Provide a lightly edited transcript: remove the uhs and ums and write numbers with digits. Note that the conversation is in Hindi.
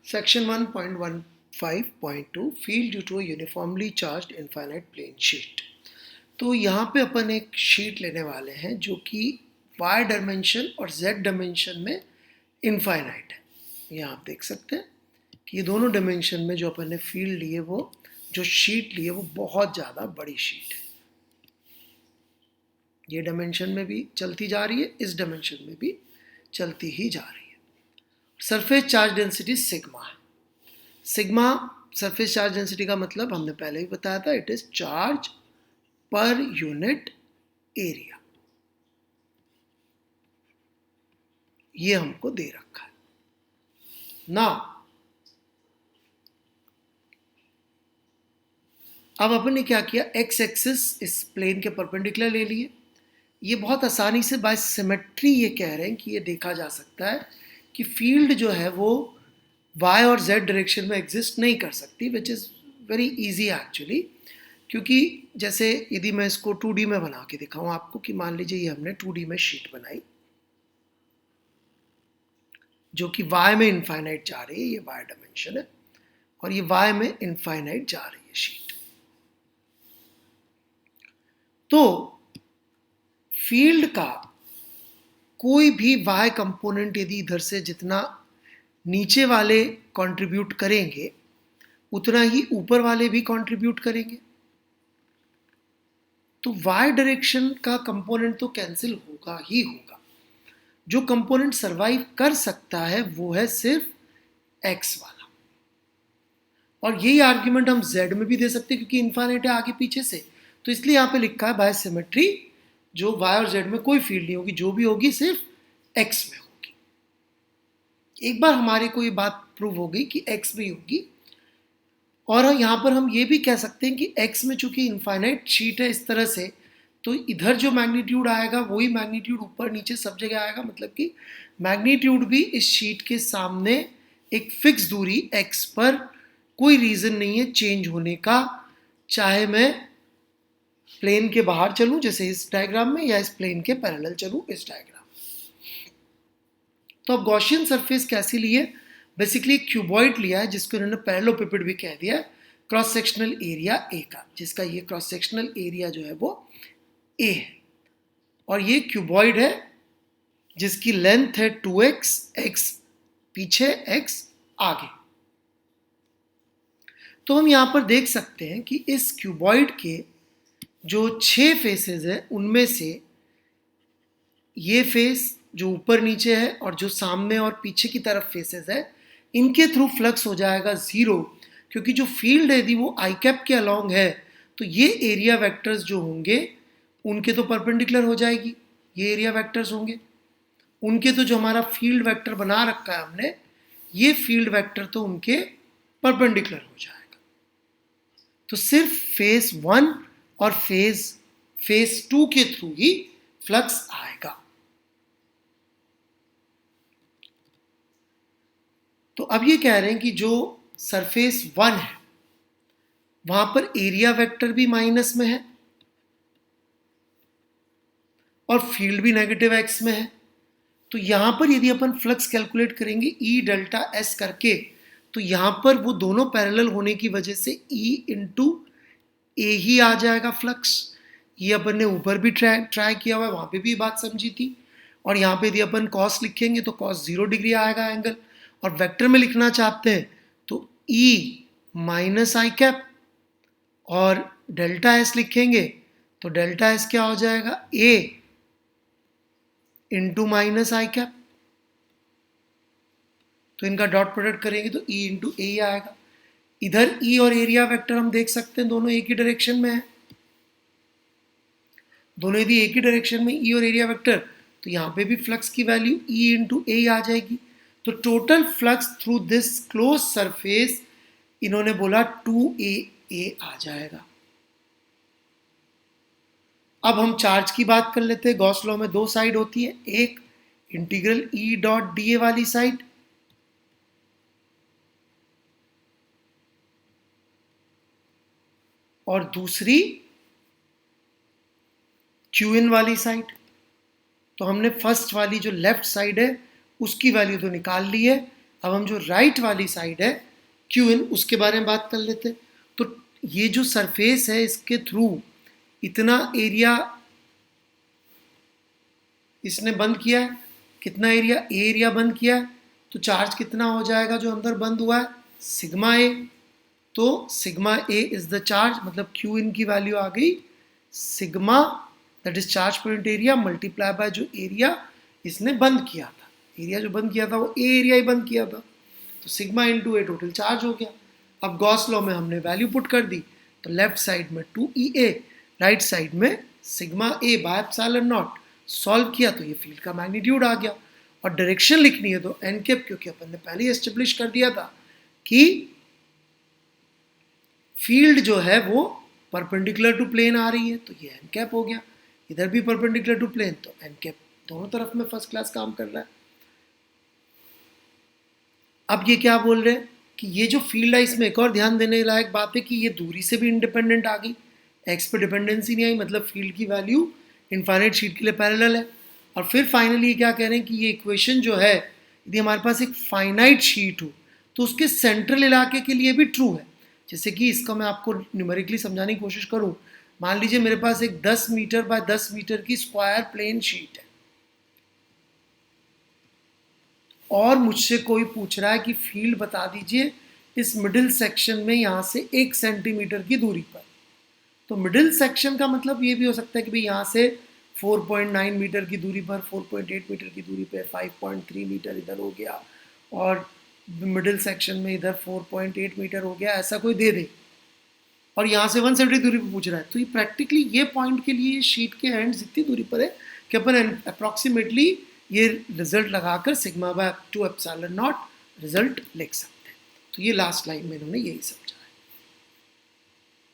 Section 1.15.2 field due to a uniformly charged infinite plane sheet। तो यहाँ पे अपन एक शीट लेने वाले हैं जो कि y डायमेंशन और z डायमेंशन में इनफाइनाइट है। यहाँ आप देख सकते हैं कि ये दोनों डायमेंशन में जो अपन ने फील्ड लिए वो जो शीट लिए वो बहुत ज़्यादा बड़ी शीट है। ये डायमेंशन में भी चलती जा रही है, इस डायमेंशन में भी चलती ही जा रही है। सरफेस चार्ज डेंसिटी सिग्मा है। सिग्मा सरफेस चार्ज डेंसिटी का मतलब हमने पहले ही बताया था, it is charge per unit area. ये हमको दे रखा है ना। अब अपन ने क्या किया, एक्स एक्सिस इस प्लेन के परपेंडिकुलर ले लिए। ये बहुत आसानी से बाय सिमेट्री ये कह रहे हैं कि ये देखा जा सकता है कि फील्ड जो है वो y और z डायरेक्शन में एग्जिस्ट नहीं कर सकती, which is very easy actually. क्योंकि जैसे यदि मैं इसको 2D में बना के दिखाऊं आपको कि मान लीजिए ये हमने 2D में शीट बनाई जो कि y में इनफाइनाइट जा रही है, ये y डायमेंशन है और ये y में इनफाइनाइट जा रही है शीट। तो फील्ड का कोई भी y कंपोनेंट यदि इधर से जितना नीचे वाले कंट्रीब्यूट करेंगे उतना ही ऊपर वाले भी कंट्रीब्यूट करेंगे। तो y डायरेक्शन का कंपोनेंट तो कैंसिल होगा ही होगा। जो कंपोनेंट सरवाइव कर सकता है वो है सिर्फ x वाला। और यही आर्ग्यूमेंट हम z में भी दे सकते हैं क्योंकि इनफाइनाइट है आगे पीछे से। तो इसलिए यहां पे लिखा है बाय सिमेट्री जो y और z में कोई फील्ड नहीं होगी, जो भी होगी सिर्फ x में होगी। एक बार हमारे को ये बात प्रूव हो गई कि x में होगी, और यहाँ पर हम ये भी कह सकते हैं कि x में चूंकि इनफाइनाइट शीट है इस तरह से, तो इधर जो मैग्नीट्यूड आएगा वही मैग्नीट्यूड ऊपर नीचे सब जगह आएगा। मतलब कि मैग्नीट्यूड भी इस शीट के सामने एक फिक्स दूरी x पर कोई रीज़न नहीं है चेंज होने का, चाहे मैं प्लेन के बाहर चलूँ जैसे इस डायग्राम में या इस प्लेन के पैरेलल चलूँ इस डायग्राम। तो अब गॉसियन सरफेस कैसी ली है, बेसिकली एक क्यूबॉइड लिया है जिसको इन्होंने पैरेललोपिपेड भी कह दिया है, क्रॉस सेक्शनल एरिया ए का, जिसका ये क्रॉस सेक्शनल एरिया जो है वो ए है। और ये क्यूबॉइड है जिसकी लेंथ है 2x, x पीछे x आगे। तो हम यहां पर देख सकते हैं कि इस क्यूबॉइड के जो 6 फेसेस है उनमें से ये फेस जो ऊपर नीचे है और जो सामने और पीछे की तरफ फेसेस है इनके थ्रू फ्लक्स हो जाएगा 0, क्योंकि जो फील्ड है यदि वो आई कैप के अलोंग है तो ये एरिया वेक्टर्स जो होंगे उनके तो परपेंडिकुलर हो जाएगी, ये एरिया वेक्टर्स होंगे उनके, तो जो हमारा फील्ड वेक्टर बना रखा है हमने ये फील्ड वेक्टर तो उनके परपेंडिकुलर हो जाएगा। तो सिर्फ फेस 1 और फेस 2 के थ्रू ही फ्लक्स आएगा। तो अब ये कह रहे हैं कि जो सरफेस 1 है वहां पर एरिया वेक्टर भी माइनस में है और फील्ड भी नेगेटिव x में है। तो यहां पर यदि अपन फ्लक्स कैलकुलेट करेंगे E डेल्टा S करके, तो यहां पर वो दोनों पैरेलल होने की वजह से E इंटू ए ही आ जाएगा फ्लक्स। ये अपन ने ऊपर भी ट्राई किया हुआ है, वहां पे भी बात समझी थी। और यहाँ पे यदि अपन कॉस लिखेंगे तो कॉस 0 डिग्री आएगा एंगल, और वेक्टर में लिखना चाहते हैं तो E माइनस आई कैप, और डेल्टा एस लिखेंगे तो डेल्टा एस क्या हो जाएगा, A into minus I cap. तो इनका डॉट प्रोडक्ट करेंगे तो E इंटू ए आएगा। इधर E और एरिया वेक्टर हम देख सकते हैं दोनों एक ही डायरेक्शन में है, दोनों यदि एक ही डायरेक्शन में E और एरिया वेक्टर, तो यहाँ पे भी फ्लक्स की वैल्यू E इंटू ए आ जाएगी। तो total flux through this close surface इन्होंने बोला 2a आ जाएगा। अब हम चार्ज की बात कर लेते हैं। गॉस लॉ में 2 साइड होती है, एक integral E dot D A वाली साइड और दूसरी क्यू वाली साइड। तो हमने फर्स्ट वाली जो लेफ्ट साइड है उसकी वैल्यू तो निकाल ली है, अब हम जो राइट वाली साइड है क्यू इन, उसके बारे में बात कर लेते हैं। तो ये जो सरफेस है इसके थ्रू इतना एरिया इसने बंद किया है, कितना एरिया, ए एरिया बंद किया है, तो चार्ज कितना हो जाएगा जो अंदर बंद हुआ है, सिग्मा ए। तो sigma A is the charge, मतलब क्यू इन की वैल्यू आ गई sigma, that is charge point area multiply by जो एरिया इसने बंद किया था। एरिया जो बंद किया था वो ए एरिया ही बंद किया था, तो सिग्मा इंटू ए टोटल चार्ज हो गया। अब गॉस लॉ में हमने वैल्यू पुट कर दी, तो लेफ्ट साइड में 2EA, राइट साइड में sigma A by epsilon not. Solve किया तो ये फील्ड का मैग्नीट्यूड आ गया। और डायरेक्शन लिखनी है तो एन कैप, क्योंकि अपन ने पहले ही एस्टेब्लिश कर दिया था कि फील्ड जो है वो परपेंडिकुलर टू प्लेन आ रही है, तो ये एन कैप हो गया। इधर भी परपेंडिकुलर टू प्लेन, तो एन कैप दोनों तरफ में फर्स्ट क्लास काम कर रहा है। अब ये क्या बोल रहे हैं कि ये जो फील्ड है इसमें एक और ध्यान देने लायक बात है कि ये दूरी से भी इंडिपेंडेंट आ गई, एक्स पे डिपेंडेंसी नहीं आई, मतलब फील्ड की वैल्यू इनफाइनाइट शीट के लिए पैरेलल है। और फिर फाइनली क्या कह रहे हैं कि ये इक्वेशन जो है, यदि हमारे पास एक फाइनाइट शीट हो तो उसके सेंट्रल इलाके के लिए भी ट्रू है। जैसे कि इसका मैं आपको न्यूमेरिकली समझाने की कोशिश करूं, मान लीजिए मेरे पास एक 10 मीटर बाय 10 मीटर की स्क्वायर प्लेन शीट है और मुझसे कोई पूछ रहा है कि फील्ड बता दीजिए इस मिडिल सेक्शन में यहाँ से 1 सेंटीमीटर की दूरी पर। तो मिडिल सेक्शन का मतलब ये भी हो सकता है कि भाई यहाँ से 4.9 मीटर की दूरी पर, 4.8 मीटर की दूरी पर 5.3 मीटर इधर हो गया, और मिडिल सेक्शन में इधर 4.8 मीटर हो गया, ऐसा कोई दे दे, और यहाँ से 170 दूरी पर पूछ रहा है। तो ये प्रैक्टिकली ये पॉइंट के लिए शीट के एंड्स इतनी दूरी पर है कि अपन अप्रॉक्सीमेटली ये रिजल्ट लगाकर sigma bye 2 epsilon not result लिख सकते हैं। तो ये लास्ट लाइन में इन्होंने यही समझा।